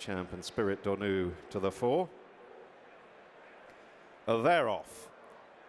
champ and Spirit d'Ornu to the fore. They're off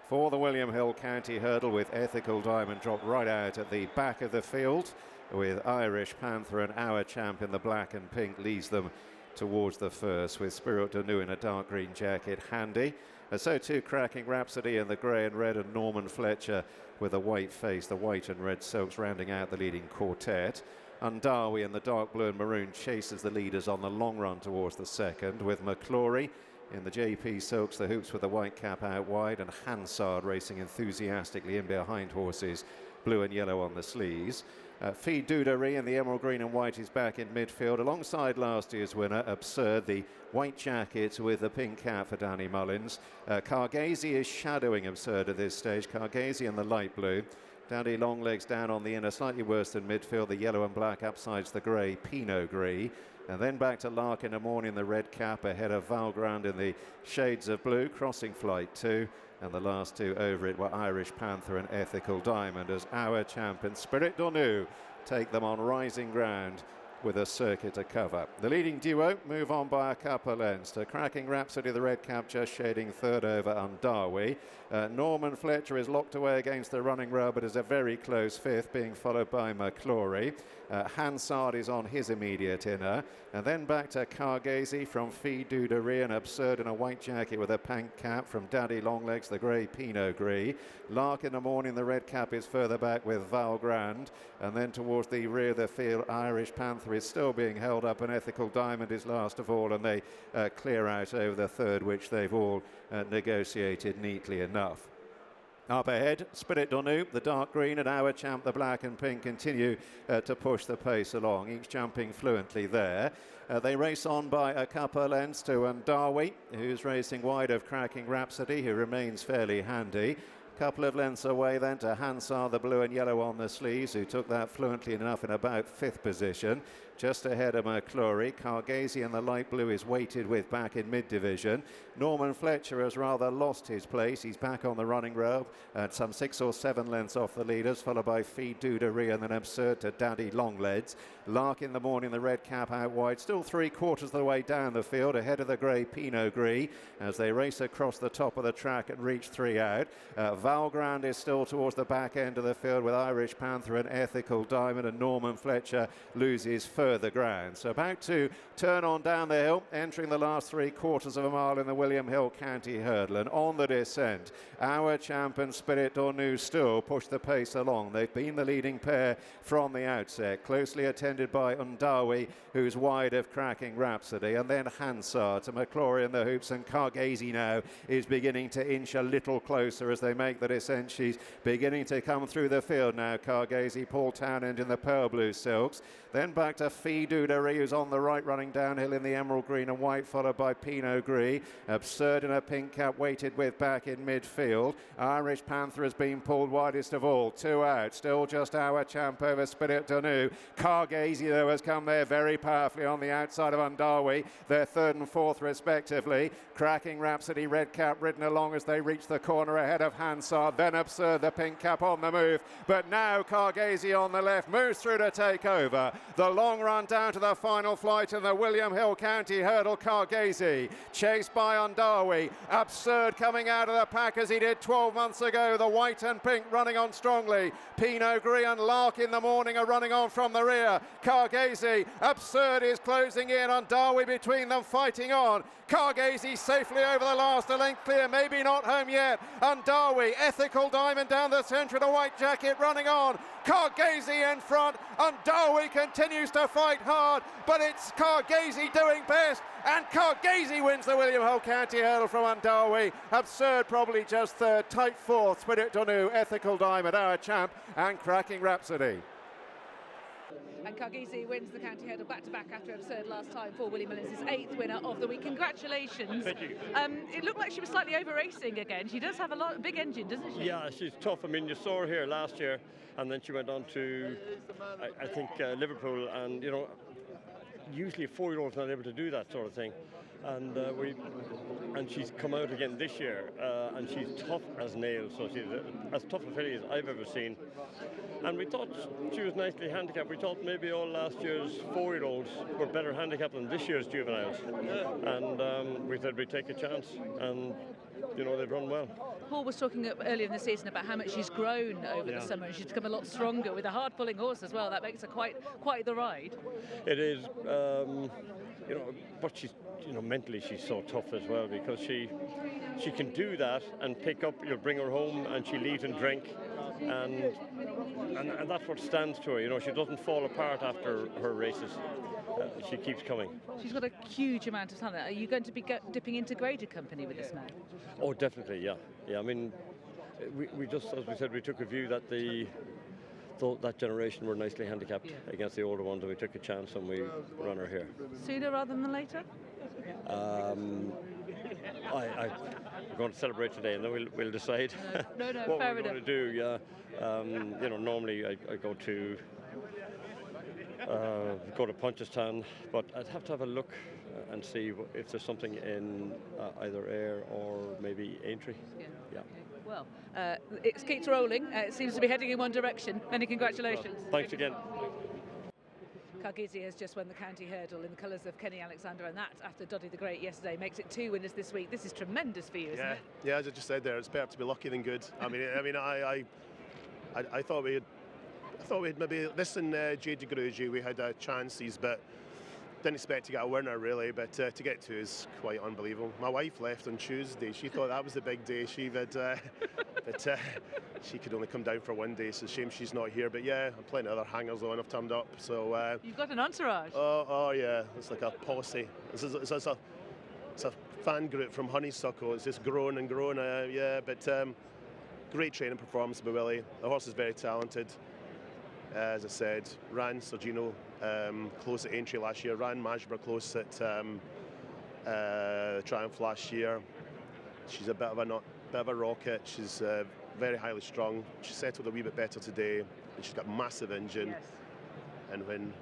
for the William Hill County Hurdle, with Ethical Diamond dropped right out at the back of the field, with Irish Panther and Our Champ in the black and pink leads them towards the first, with Spirit d'Ornu in a dark green jacket handy. So too Cracking Rhapsody in the grey and red, and Norman Fletcher with a white face, the white and red silks rounding out the leading quartet. Ndaawi in the dark blue and maroon chases the leaders on the long run towards the second, with McClory in the JP silks, the hoops with the white cap out wide, and Hansard racing enthusiastically in behind horses blue and yellow on the sleeves. Feed Duderie in the emerald green and white is back in midfield alongside last year's winner Absurd, the white jacket with the pink cap for Danny Mullins. Kargese is shadowing Absurd at this stage. Kargese in the light blue. Daddy Longlegs down on the inner, slightly worse than midfield. The yellow and black upsides the grey, Pinot Gris. And then back to Lark in the morning, the red cap ahead of Valgrand in the shades of blue, crossing flight 2. And the last two over it were Irish Panther and Ethical Diamond, as Our Champ and Spirit d'Ornu take them on rising ground with a circuit to cover. The leading duo move on by a couple of lengths to Cracking Rhapsody, the red cap just shading third over Ndaawi. Norman Fletcher is locked away against the running row, but is a very close fifth, being followed by McClory. Hansard is on his immediate inner. And then back to Kargese from Feed Duderie, and Absurd in a white jacket with a pink cap from Daddy Longlegs, the grey Pinot Gris. Lark in the morning, the red cap is further back with Valgrand. And then towards the rear of the field, Irish Panther is still being held up, and Ethical Diamond is last of all, and they clear out over the third, which they've all negotiated neatly enough. Up ahead, Spirit d'Ornu, the dark green, and Our Champ, the black and pink, continue to push the pace along, each jumping fluently there. They race on by a couple of lengths to Ndaawi, who's racing wide of Cracking Rhapsody, who remains fairly handy. Couple of lengths away then to Hansard, the blue and yellow on the sleeves, who took that fluently enough in about fifth position. Just ahead of McClory, Kargese in the light blue is weighted with back in mid-division. Norman Fletcher has rather lost his place. He's back on the running rope at some 6 or 7 lengths off the leaders, followed by Feed Duderie and then Absurd to Daddy Longlegs. Lark in the morning, the red cap out wide, still 3/4 of the way down the field, ahead of the grey Pinot Gris as they race across the top of the track and reach 3 out. Valgrand is still towards the back end of the field with Irish Panther and Ethical Diamond, and Norman Fletcher loses further ground. So about to turn on down the hill, entering the last 3/4 of a mile in the William Hill County Hurdle, and on the descent, Our Champ and Spirit d'Ornu still push the pace along. They've been the leading pair from the outset, closely attended by Ndaawi, who's wide of Cracking Rhapsody, and then Hansard to McClory in the hoops, and Kargese now is beginning to inch a little closer as they make the descent. She's beginning to come through the field now, Kargese. Paul Townend in the pearl blue silks. Then back to Feed Duderie, who's on the right running downhill in the emerald green and white, followed by Pinot Gris. Absurd in a pink cap weighted with back in midfield. Irish Panther has been pulled widest of all. 2 out. Still just Our Champ over Spirit d'Ornu. Kargese, though, has come there very powerfully on the outside of Ndaawi. They're third and fourth respectively. Cracking Rhapsody, red cap ridden along as they reach the corner ahead of Hansard. Then Absurd, the pink cap on the move. But now Kargese on the left moves through to take over. The long run down to the final flight in the William Hill County Hurdle. Kargese chased by Ndaawi. Absurd coming out of the pack as he did 12 months ago. The white and pink running on strongly. Pinot Gris and Lark in the morning are running on from the rear. Kargese, Absurd is closing in. Ndaawi between them fighting on. Kargese safely over the last, a length clear, maybe not home yet. Ndaawi, Ethical Diamond down the centre of the white jacket running on. Kargese in front. Ndaawi continues to fight hard, but it's Kargese doing best, and Kargese wins the William Hill County Hurdle from Ndaawi. Absurd probably just third, tight fourth, Spirit d'Ornu, Ethical Diamond, Our Champ and Cracking Rhapsody. And Kargese wins the county hurdle back-to-back after Absurd last time for Willie Mullins, his 8th winner of the week. Congratulations. Thank you. It looked like she was slightly over-racing again. She does have a big engine, doesn't she? Yeah, she's tough. I mean, you saw her here last year, and then she went on to, I think, Liverpool, and, you know, usually a 4-year-old's not able to do that sort of thing. and she's come out again this year, and she's tough as nails. So she's as tough a filly as I've ever seen. And we thought she was nicely handicapped. We thought maybe all last year's 4-year-olds were better handicapped than this year's juveniles. And we said we'd take a chance, and they've run well. Paul was talking earlier in the season about how much she's grown over the summer, and she's become a lot stronger with a hard-pulling horse as well. That makes her quite the ride. It is, but she's, mentally she's so tough as well, because she can do that and pick up. You'll bring her home and she'll eat and drink, and that's what stands to her. She doesn't fall apart after her races. She keeps coming. She's got a huge amount of talent. Are you going to be dipping into graded company with this man? Oh, definitely, yeah. I mean, we just, as we said, we took a view that that generation were nicely handicapped against the older ones, and we took a chance and we ran her here. Sooner rather than later? We're going to celebrate today, and then we'll decide no, what fair we're enough. going to do. Yeah, normally I go to Punchestown, but I'd have to have a look and see if there's something in either Ayr or maybe Aintree. Yeah. Okay. Well, it keeps rolling. It seems to be heading in one direction. Many congratulations. Thanks again. Kargese has just won the county hurdle in the colours of Kenny Alexander, and that, after Doddy the Great yesterday, makes it 2 winners this week. This is tremendous for you, isn't it? Yeah, as I just said there, it's better to be lucky than good. I thought we had maybe this and Jade de Grugy, we had chances, but didn't expect to get a winner really. But to get 2 is quite unbelievable. My wife left on Tuesday. She thought that was the big day. She had, but she could only come down for 1 day. So shame she's not here. But yeah, plenty of other hangers on have turned up. So you've got an entourage. Oh yeah, it's like a posse. It's a fan group from Honeysuckle. It's just grown and grown. But great training performance by Willie. The horse is very talented. As I said, ran Sergino close at Aintree last year, ran Majborough close at Triumph last year. She's a bit of a rocket. She's very highly strung. She settled a wee bit better today, and she's got a massive engine. Yes. And when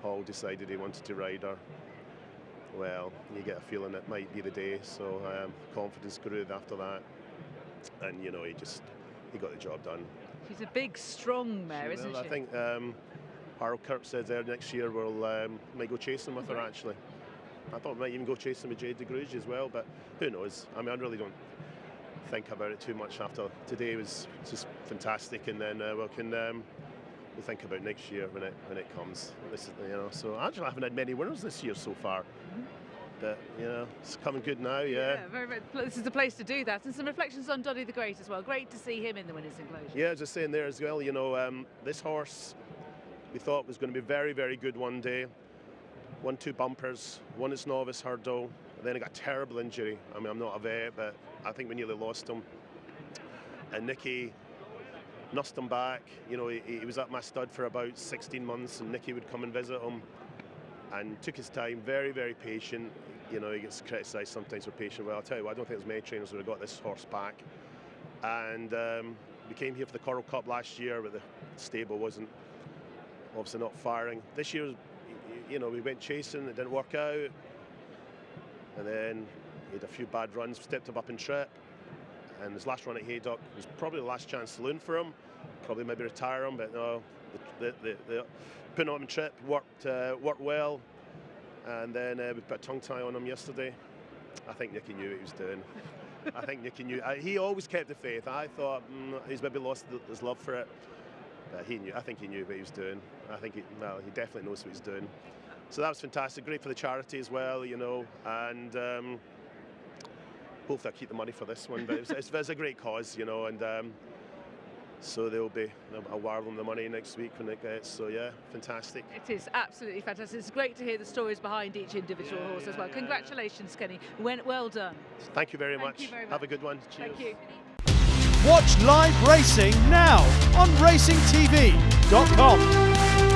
Paul decided he wanted to ride her, well, you get a feeling it might be the day. So confidence grew after that, and he got the job done. She's a big, strong mare, isn't she? I think Harold Kirk said there next year we'll might go chasing with her. Actually, I thought we might even go chasing with Jade de Grugy as well, but who knows? I mean, I really don't think about it too much after today. Was just fantastic, and then we'll think about next year when it comes. This is so actually I haven't had many winners this year so far. But it's coming good now. Yeah, very, very, this is the place to do that. And some reflections on Doddy the Great as well. Great to see him in the winners' enclosure. Yeah, as I was saying there as well, this horse we thought was going to be very, very good one day. Won 2 bumpers, won its novice hurdle, and then he got a terrible injury. I mean, I'm not a vet, but I think we nearly lost him. And Nicky nursed him back. He was at my stud for about 16 months, and Nicky would come and visit him. And took his time, very, very patient. He gets criticised sometimes for patient. Well, I'll tell you what, I don't think there's many trainers who would have got this horse back. And we came here for the Coral Cup last year, but the stable wasn't obviously not firing. This year, we went chasing, it didn't work out. And then he had a few bad runs, stepped him up in trip. And his last run at Haydock was probably the last chance saloon for him. Probably maybe retire him, but no. The putting him in trip worked well, and then we put a tongue tie on him yesterday. I think Nicky knew what he was doing. I think Nicky knew. He always kept the faith. I thought he's maybe lost his love for it, but he knew. I think he knew what he was doing. I think he definitely knows what he's doing. So that was fantastic. Great for the charity as well, and hopefully I'll keep the money for this one. But it's a great cause, and. So I'll wire them the money next week when it gets. So yeah, fantastic. It is absolutely fantastic. It's great to hear the stories behind each individual horse as well. Congratulations, Kenny. Well done. Thank you very much. Have a good one. Cheers. Thank you. Watch live racing now on racingtv.com.